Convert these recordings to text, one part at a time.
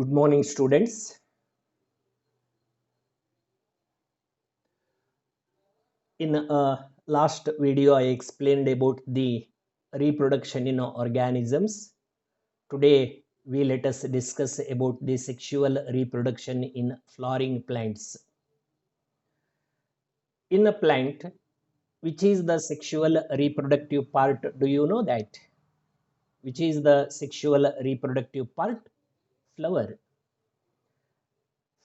Good morning, students. In last video, I explained about the reproduction in organisms. Today, we let us discuss about the sexual reproduction in flowering plants. In a plant, which is the sexual reproductive part? Do you know that? Which is the sexual reproductive part? Flower.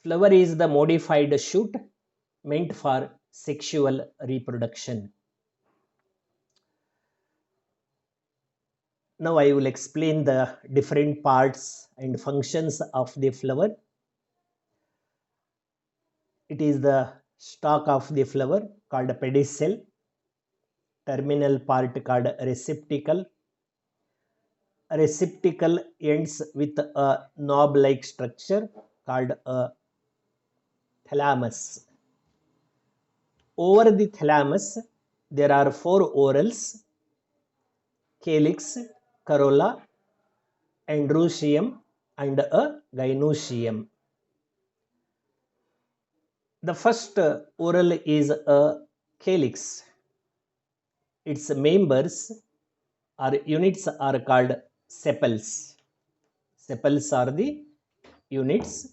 Flower is the modified shoot meant for sexual reproduction. Now I will explain the different parts and functions of the flower. It is the stalk of the flower called pedicel, terminal part called receptacle. A receptacle ends with a knob-like structure called a thalamus. Over the thalamus, there are four whorls: calyx, corolla, androecium, and a gynoecium. The first whorl is a calyx. Its members or units are called sepals. Sepals are the units.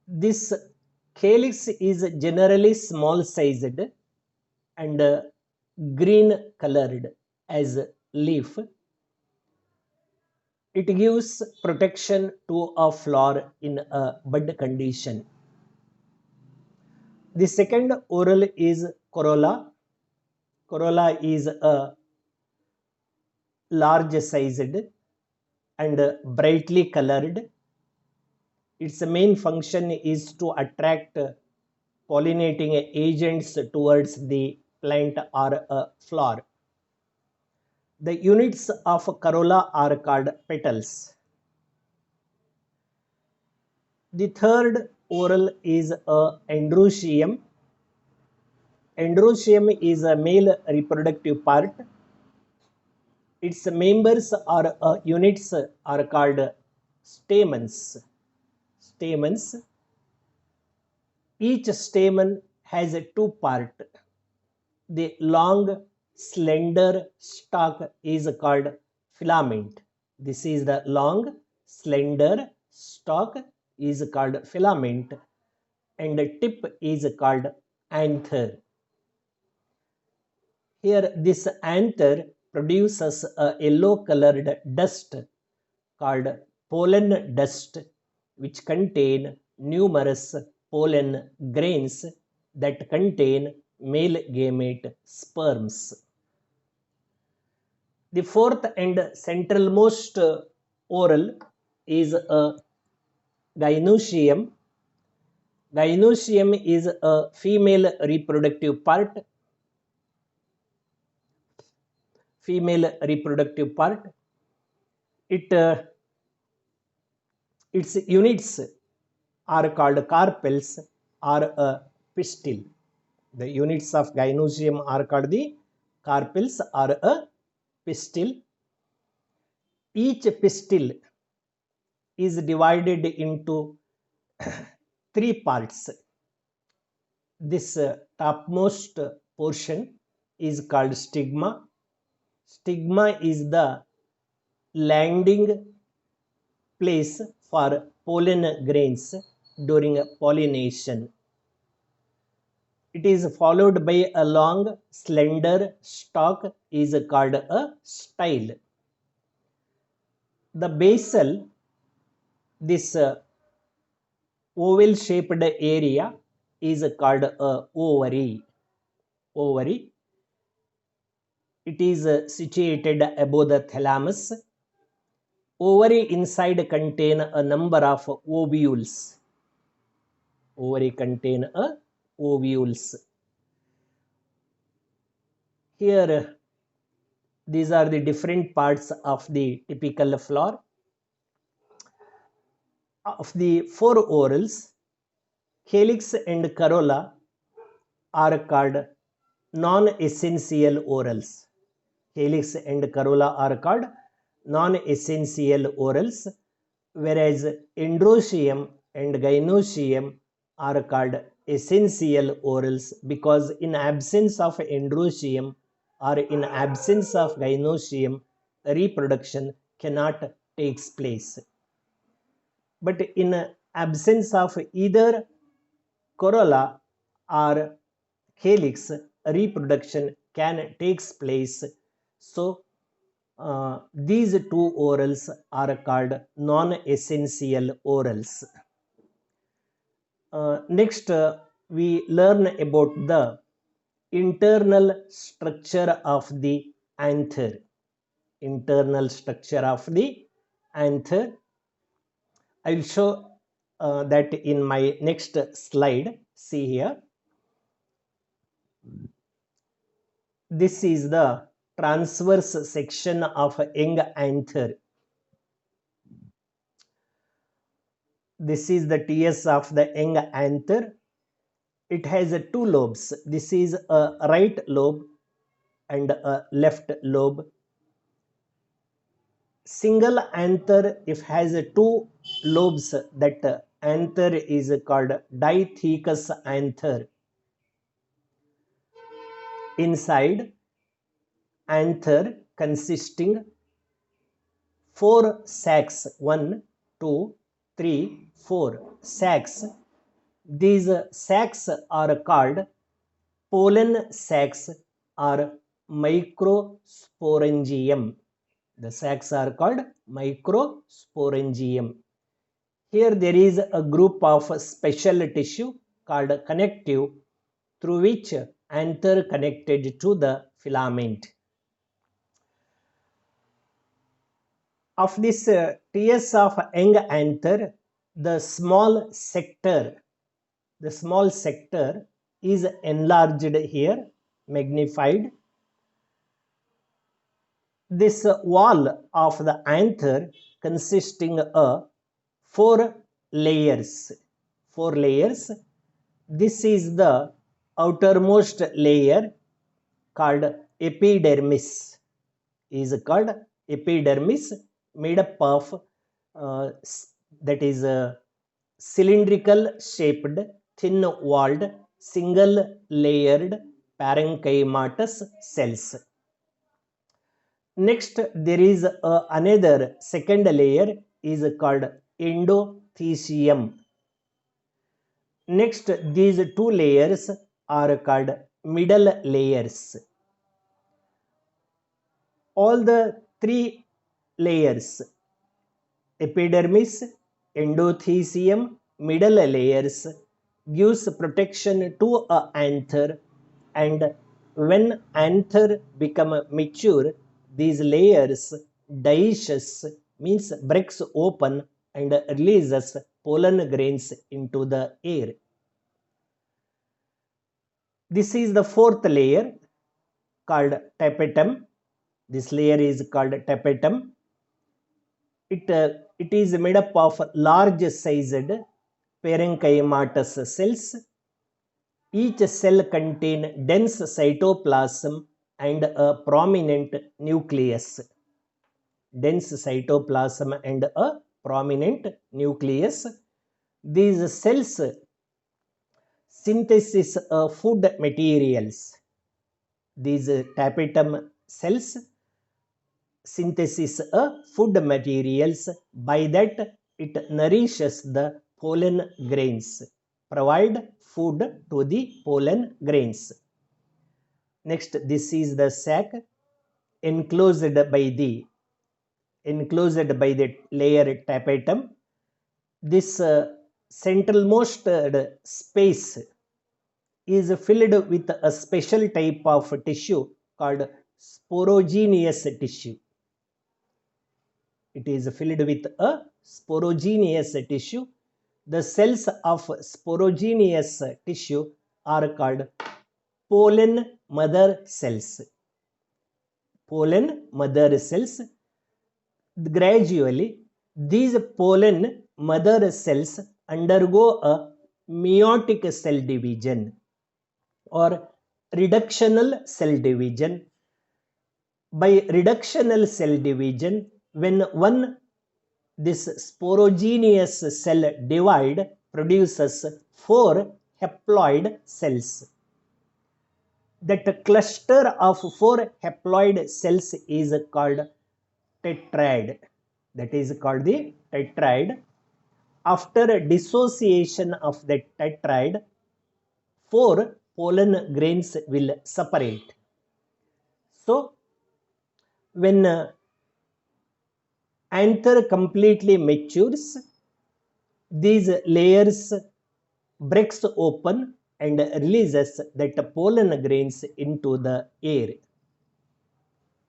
This calyx is generally small sized and green colored as leaf. It gives protection to a flower in a bud condition. The second whorl is corolla. Corolla is a large sized and brightly colored. Its main function is to attract pollinating agents towards the plant or a flower. The units of corolla are called petals. The third whorl is a androecium. Androecium is a male reproductive part. Its members or units are called stamens. Stamens. Each stamen has a two part. The long slender stalk is called filament. This is the long slender stalk is called filament, and the tip is called anther. Here this anther produces a yellow colored dust called pollen dust, which contain numerous pollen grains that contain male gamete sperms. The fourth and centralmost whorl is a gynoecium. Gynoecium is a female reproductive part. Female reproductive part. Its units are called carpels or a pistil. The units of gynoecium are called the carpels or a pistil. Each pistil is divided into three parts. This topmost portion is called stigma. Stigma is the landing place for pollen grains during pollination. It is followed by a long slender stalk is called a style. The basal, this oval shaped area is called a ovary. Ovary. It is situated above the thalamus. Ovary inside contain a number of ovules. Ovary contain a ovules. Here, these are the different parts of the typical flower. Of the four whorls, calyx and corolla are called non-essential whorls. Calyx and corolla are called non-essential orals, whereas androecium and gynoecium are called essential orals, because in absence of androecium or in absence of gynoecium, reproduction cannot takes place. But in absence of either corolla or calyx, reproduction can takes place. So these two orals are called non-essential orals. Next, we learn about the internal structure of the anther. Internal structure of the anther. I will show that in my next slide. See here. This is the transverse section of young anther. This is the TS of the young anther. It has two lobes. This is a right lobe and a left lobe. Single anther, if has two lobes, that anther is called dithecous anther. Inside anther consisting four sacs, 1, 2, 3, 4 sacs. These sacs are called pollen sacs or microsporangium. The sacs are called microsporangium. Here there is a group of special tissue called connective, through which anther connected to the filament. Of this TS of young anther, the small sector is enlarged here, magnified. This wall of the anther consisting of four layers. This is the outermost layer called epidermis. Made up of that is cylindrical shaped, thin walled, single layered parenchymatous cells. Next, there is another second layer is called endothecium. Next, these two layers are called middle layers. All the three layers, epidermis, endothecium, middle layers, gives protection to a anther, and when anther become mature, these layers dioecious, means breaks open and releases pollen grains into the air. This is the fourth layer called tapetum. This layer is called tapetum. It is made up of large sized parenchymatous cells. Each cell contains dense cytoplasm and a prominent nucleus. Dense cytoplasm and a prominent nucleus. These cells synthesis food materials. These tapetum cells synthesis food materials. By that it nourishes the pollen grains, provide food to the pollen grains. Next, this is the sac enclosed by the layer tapetum. This centralmost space is filled with a special type of tissue called sporogenous tissue. It is filled with a sporogenous tissue. The cells of sporogenous tissue are called pollen mother cells. Pollen mother cells. Gradually, these pollen mother cells undergo a meiotic cell division or reductional cell division. By reductional cell division, When one this sporogenous cell divide produces 4 haploid cells. That cluster of 4 haploid cells is called tetrad. That is called the tetrad. After dissociation of the tetrad, 4 pollen grains will separate. So when anther completely matures, these layers breaks open and releases that pollen grains into the air.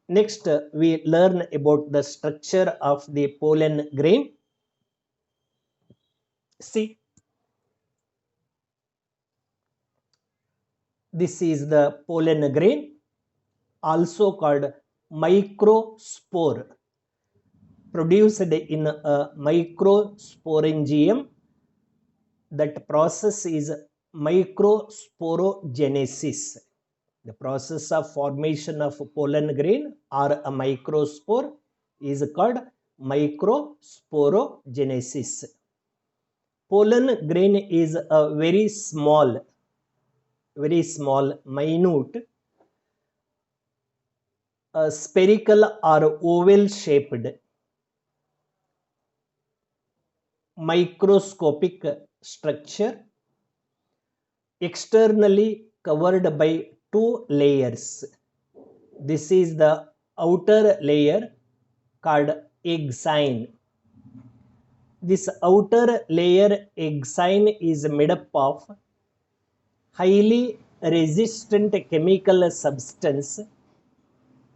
Next, we learn about the structure of the pollen grain. See, this is the pollen grain, also called microspore, produced in a microsporangium. That process is microsporogenesis. The process of formation of pollen grain or a microspore is called microsporogenesis. Pollen grain is a very small, minute, spherical or oval shaped, microscopic structure, externally covered by 2 layers. This is the outer layer called exine. This outer layer exine is made up of highly resistant chemical substance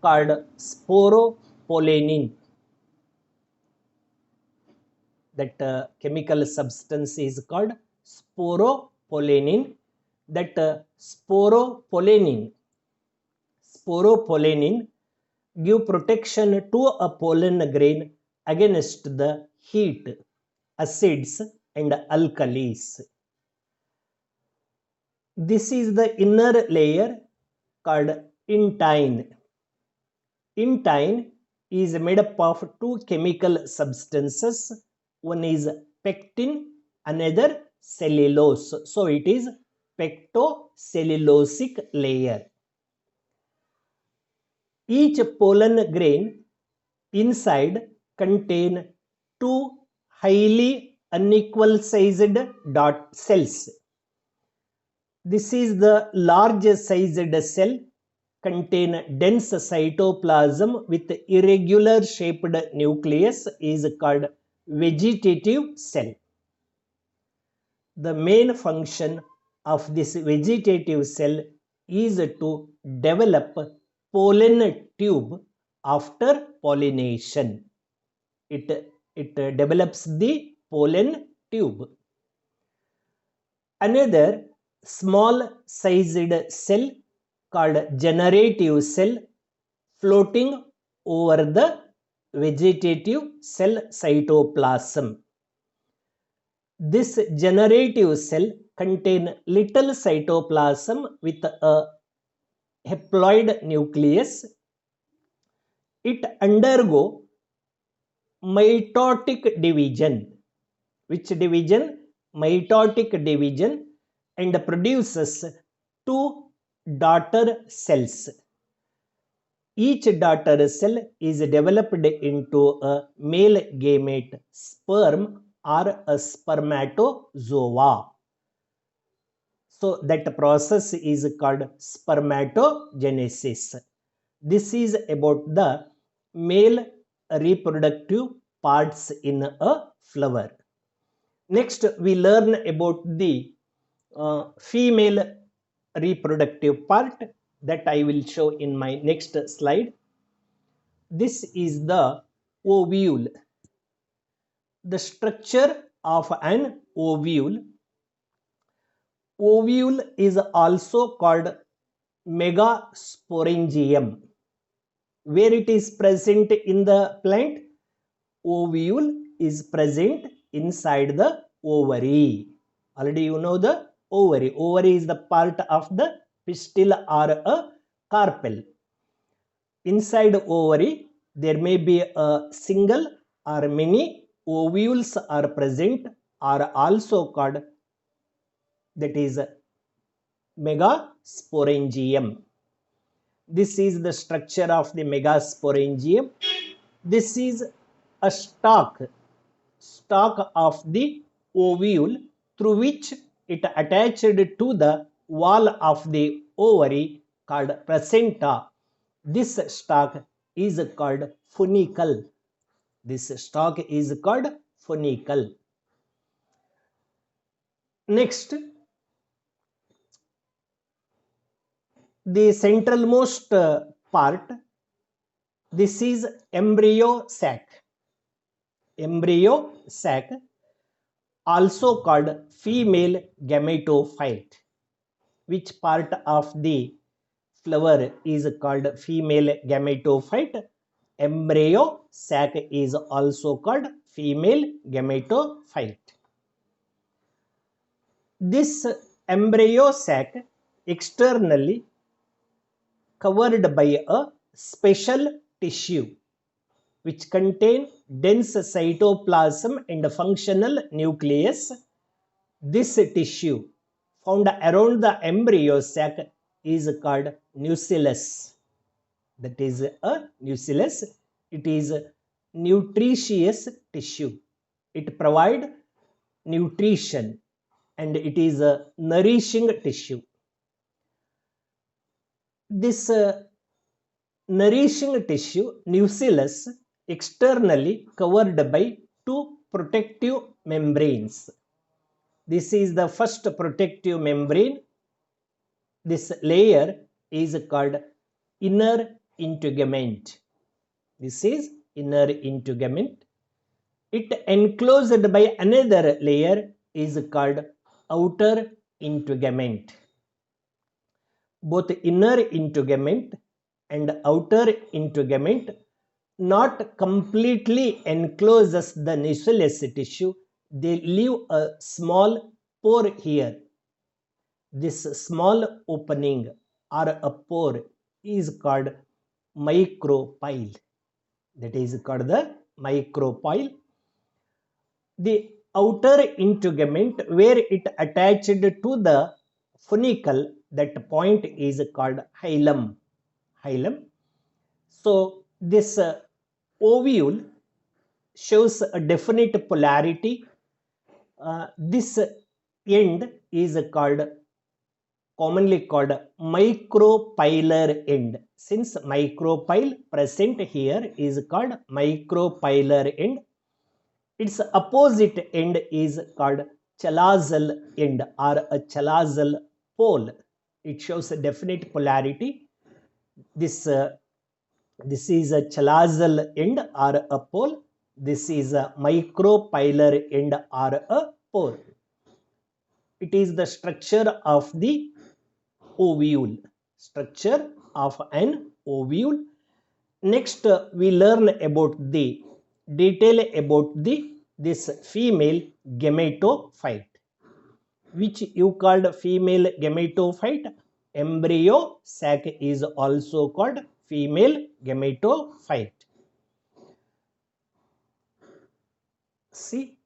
called sporopollenin. That chemical substance is called sporopollenin. That sporopollenin give protection to a pollen grain against the heat, acids and alkalis. This is the inner layer called intine. Intine is made up of 2 chemical substances. One is pectin, another cellulose. So it is pectocellulosic layer. Each pollen grain inside contain 2 highly unequal sized dot cells. This is the large sized cell contain dense cytoplasm with irregular shaped nucleus is called vegetative cell. The main function of this vegetative cell is to develop pollen tube after pollination. It develops the pollen tube. Another small sized cell called generative cell floating over the vegetative cell cytoplasm. This generative cell contain little cytoplasm with a haploid nucleus. It undergo mitotic division. Which division? Mitotic division, and produces 2 daughter cells. Each daughter cell is developed into a male gamete, sperm or a spermatozoa. So that process is called spermatogenesis. This is about the male reproductive parts in a flower. Next, we learn about the female reproductive part that I will show in my next slide. This is the ovule. The structure of an ovule. Ovule is also called megasporangium. Where it is present in the plant? Ovule is present inside the ovary. Already you know the ovary. Ovary is the part of the pistil or a carpel. Inside ovary, there may be a single or many ovules are present, are also called, that is megasporangium. This is the structure of the megasporangium. This is a stalk of the ovule through which it attached to the wall of the ovary called placenta. This stalk is called funicle. This stalk is called funicle. Next, the centralmost part, this is embryo sac. Embryo sac, also called female gametophyte. Which part of the flower is called female gametophyte? Embryo sac is also called female gametophyte. This embryo sac externally covered by a special tissue which contain dense cytoplasm and functional nucleus. This tissue found around the embryo sac is called nucellus. That is a nucellus. It is nutritious tissue. It provides nutrition and it is a nourishing tissue. This nourishing tissue, nucellus, externally covered by two protective membranes. This is the first protective membrane. This layer is called inner integument. This is inner integument. It enclosed by another layer is called outer integument. Both inner integument and outer integument not completely encloses the nucellus tissue. They leave a small pore here. This small opening or a pore is called micropyle. That is called the micropyle. The outer integument where it attached to the funicle, that point is called hilum. Hilum. So this ovule shows a definite polarity. This end is commonly called micropylar end. Since micropyle present here is called micropylar end. Its opposite end is called chalazal end or a chalazal pole. It shows a definite polarity. This is a chalazal end or a pole. This is a micropylar end or a pole. It is the structure of the ovule. Structure of an ovule. Next, we learn about the detail about this female gametophyte. Which you called female gametophyte? Embryo sac is also called female gametophyte. See,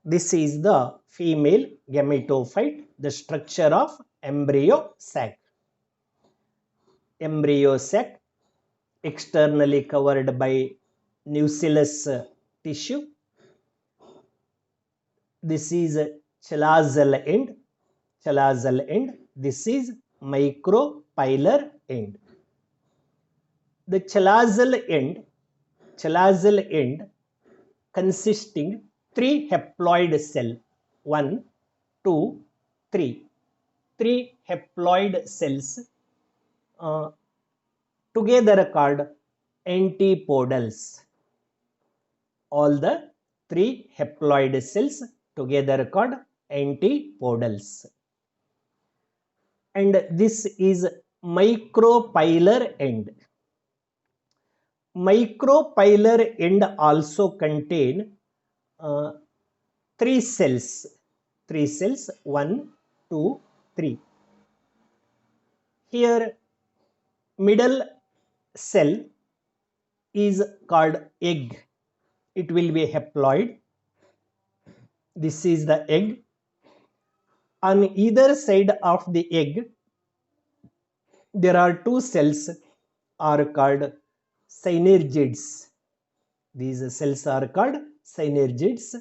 this is the female gametophyte, the structure of embryo sac. Embryo sac externally covered by nucellus tissue. This is chalazal end. Chalazal end. This is micropylar end. The chalazal end consisting 3 haploid cell. 1, 2, 3. 3 haploid cells together called antipodals. All the 3 haploid cells together called antipodals. And this is micropylar end. Micropylar end also contain 3 cells. 3 cells, 1, 2, 3. Here middle cell is called egg. It will be haploid. This is the egg. On either side of the egg, there are two cells are called synergids. These cells are called synergids.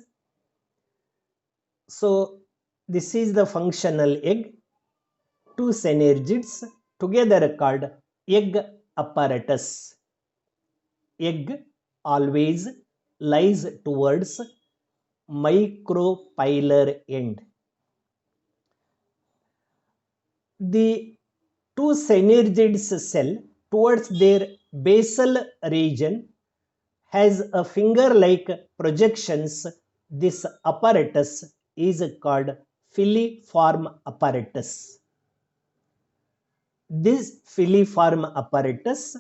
So this is the functional egg. Two synergids together called egg apparatus. Egg always lies towards micropylar end. The two synergids cell towards their basal region has a finger-like projections. This apparatus is called filiform apparatus. This filiform apparatus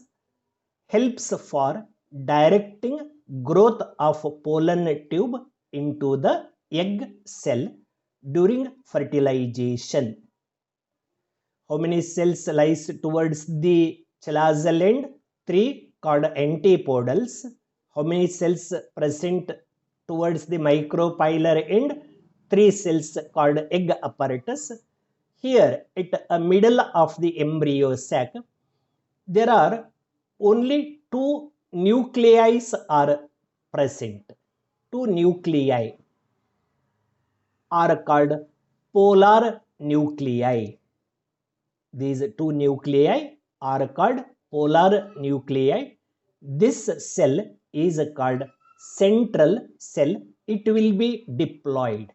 helps for directing growth of pollen tube into the egg cell during fertilization. How many cells lies towards the chalazal end? 3 called antipodals. How many cells present towards the micropylar end? 3 cells called egg apparatus. Here at the middle of the embryo sac, there are only 2 nuclei are present. 2 nuclei are called polar nuclei. These 2 nuclei are called polar nuclei. This cell is called central cell. It will be diploid.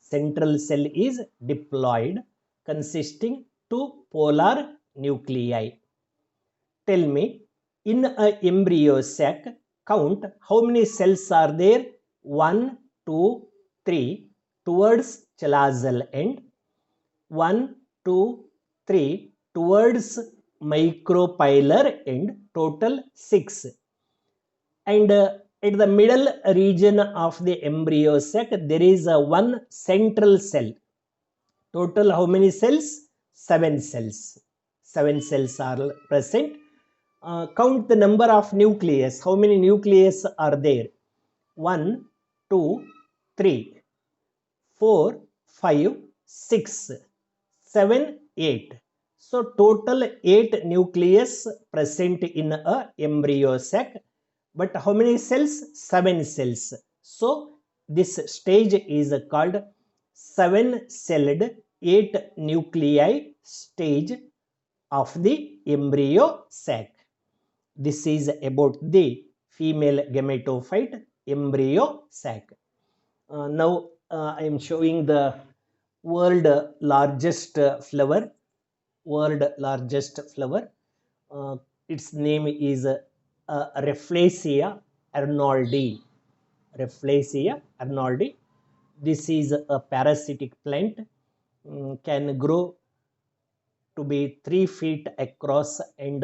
Central cell is diploid, consisting 2 polar nuclei. Tell me, in an embryo sac, count how many cells are there? 1, 2, 3 towards chalazal end. 1, 2, 3 towards micropylar end, total 6. And at the middle region of the embryo sac, there is one central cell. Total how many cells? 7 cells. 7 cells are present. Count the number of nucleus. How many nucleus are there? 1, 2, 3, 4, 5, 6, 7, 8. So total 8 nucleus present in a embryo sac. But how many cells? 7 cells. So this stage is called 7-celled 8 nuclei stage of the embryo sac. This is about the female gametophyte embryo sac. Now I am showing the world largest flower. World largest flower. Its name is Rafflesia arnoldi. Rafflesia arnoldi. This is a parasitic plant. Can grow to be 3 feet across and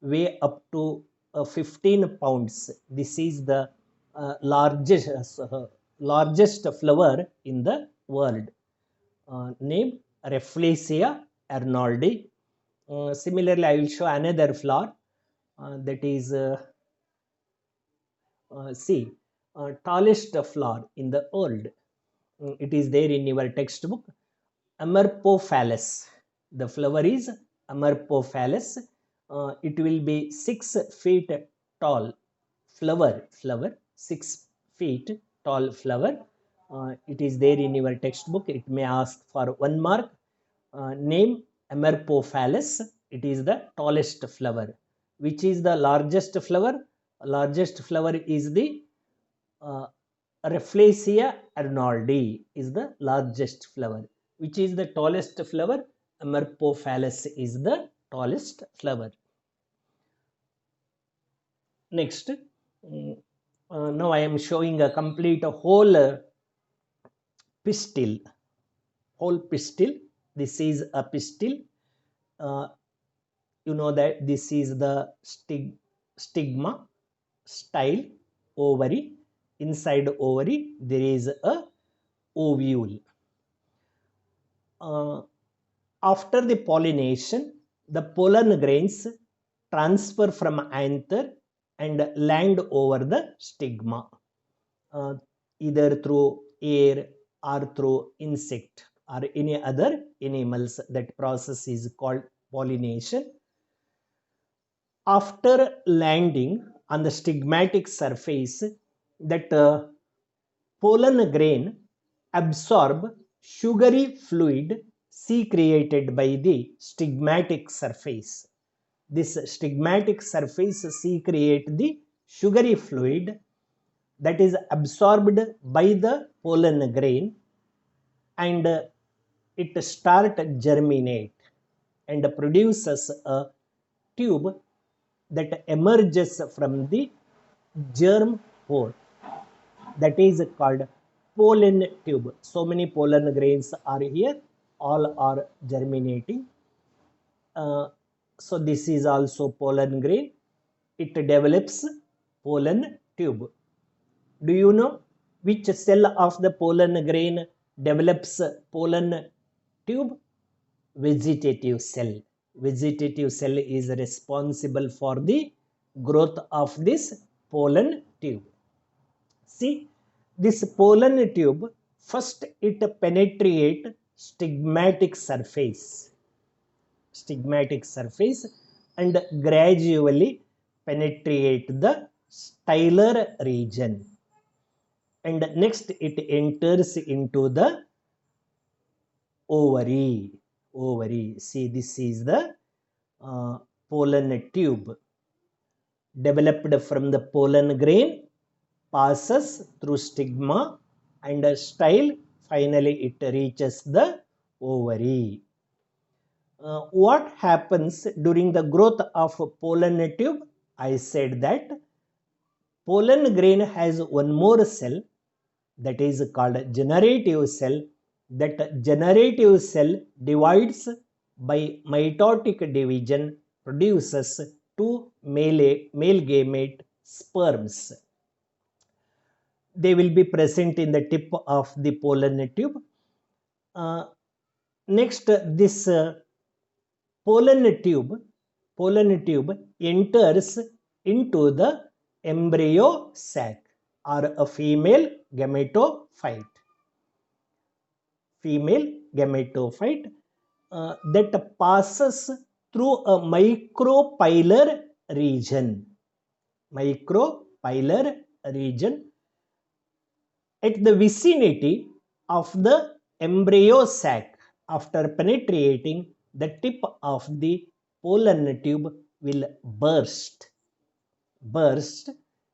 weigh up to 15 pounds. This is the largest flower in the world. Name Rafflesia arnoldi. Similarly, I will show another flower that is tallest flower in the world. It is there in your textbook. Amorphophallus. The flower is Amorphophallus. It will be 6 feet tall flower. 6 feet tall flower. It is there in your textbook. It may ask for 1 mark. Name Amorphophallus. It is the tallest flower. Which is the largest flower? Largest flower is the Rafflesia arnoldi is the largest flower. Which is the tallest flower? Amorphophallus is the tallest flower. Next, now I am showing a complete whole pistil. Whole pistil. This is a pistil. You know that this is the stigma, style, ovary. Inside ovary there is a ovule. After the pollination, the pollen grains transfer from anther and land over the stigma, either through air or through insect or any other animals. That process is called pollination. After landing on the stigmatic surface, that pollen grain absorb sugary fluid secreted by the stigmatic surface. This stigmatic surface secrete the sugary fluid that is absorbed by the pollen grain, and it start germinate and produces a tube that emerges from the germ pore, that is called pollen tube. So many pollen grains are here, all are germinating. So this is also pollen grain. It develops pollen tube. Do you know which cell of the pollen grain develops pollen tube? Vegetative cell. Vegetative cell is responsible for the growth of this pollen tube. See, this pollen tube, first it penetrate stigmatic surface and gradually penetrate the styler region, and next it enters into the ovary. See, this is the pollen tube developed from the pollen grain, passes through stigma and style, finally it reaches the ovary. What happens during the growth of pollen tube? I said that pollen grain has one more cell, that is called generative cell. That generative cell divides by mitotic division, produces two male gamete sperms. They will be present in the tip of the pollen tube. Next, this pollen tube enters into the embryo sac or a female gametophyte. That passes through a micropylar region. At the vicinity of the embryo sac. After penetrating, the tip of the pollen tube will burst,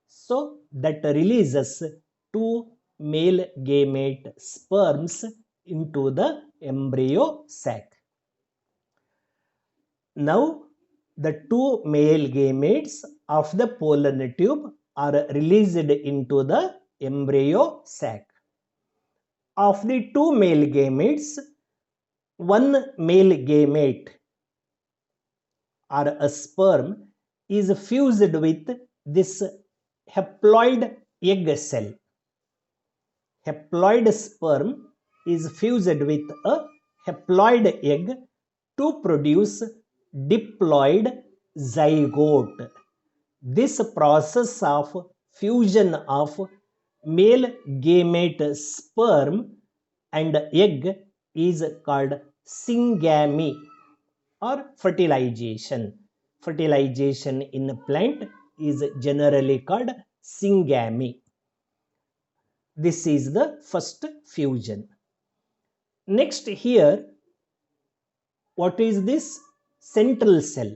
so that releases two male gamete sperms into the embryo sac. Now the two male gametes of the pollen tube are released into the embryo sac. Of the two male gametes, one male gamete or a sperm is fused with this haploid egg cell. Haploid sperm is fused with a haploid egg to produce diploid zygote. This process of fusion of male gamete sperm and egg is called syngamy or fertilization. Fertilization in a plant is generally called syngamy. This is the first fusion. Next here, what is this? Central cell.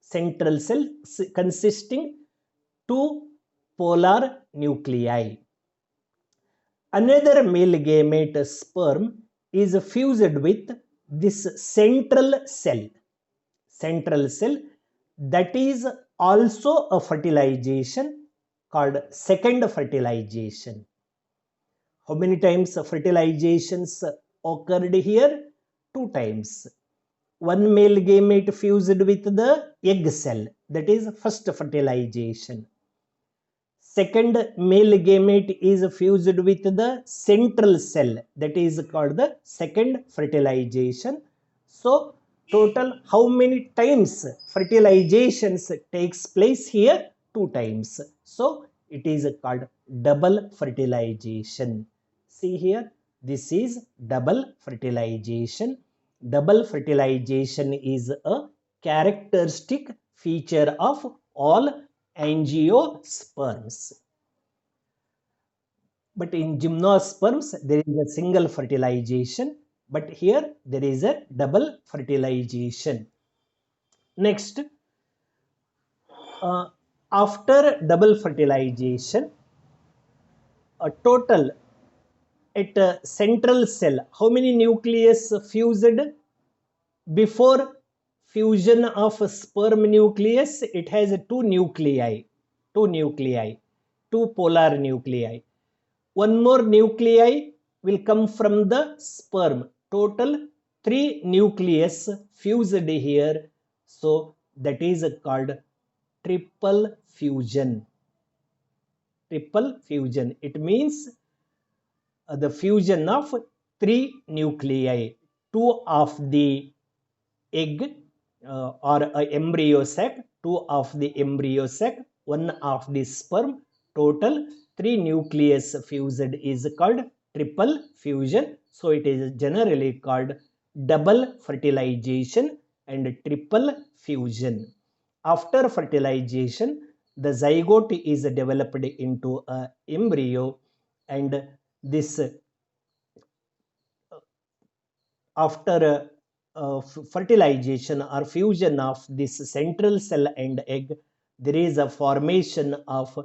Central cell consisting two polar nuclei. Another male gamete sperm is fused with this central cell. That is also a fertilization called second fertilization. How many times fertilizations occurred here? 2 times. One male gamete fused with the egg cell, that is first fertilization. Second male gamete is fused with the central cell, that is called the second fertilization. So Total how many times fertilizations takes place here? 2 times. So it is called double fertilization. See here, this is double fertilization. Double fertilization is a characteristic feature of all angiosperms. But in gymnosperms, there is a single fertilization, but here there is a double fertilization. Next, uh, after double fertilization, a total at a central cell, how many nucleus fused? Before fusion of sperm nucleus, it has two polar nuclei. One more nuclei will come from the sperm. Total 3 nucleus fused here. So that is called triple fusion. Triple fusion. It means the fusion of 3 nuclei. Two of the egg or a embryo sac, two of the embryo sac, one of the sperm. Total 3 nucleus fused is called triple fusion. So it is generally called double fertilization and triple fusion. After fertilization, the zygote is developed into a embryo, and this after fertilization or fusion of this central cell and egg, there is a formation of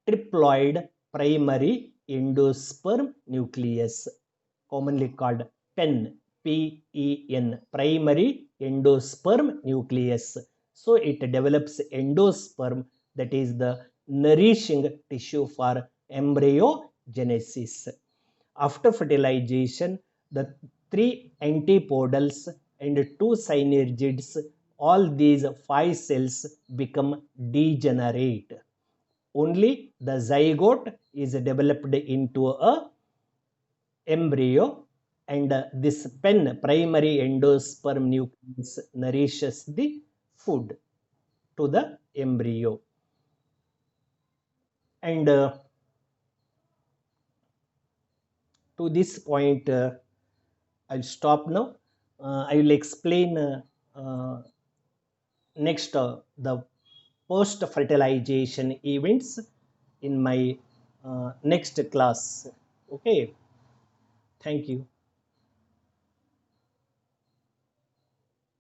triploid primary endosperm nucleus, commonly called PEN, PEN, primary endosperm nucleus. So it develops endosperm, that is the nourishing tissue for embryogenesis. After fertilization, the 3 antipodals and 2 synergids, all these 5 cells become degenerate. Only the zygote is developed into a embryo, and this PEN, primary endosperm nucleus, nourishes the food to the embryo. And to this point, I'll stop now. I will explain next the post fertilization events in my next class. Okay, thank you.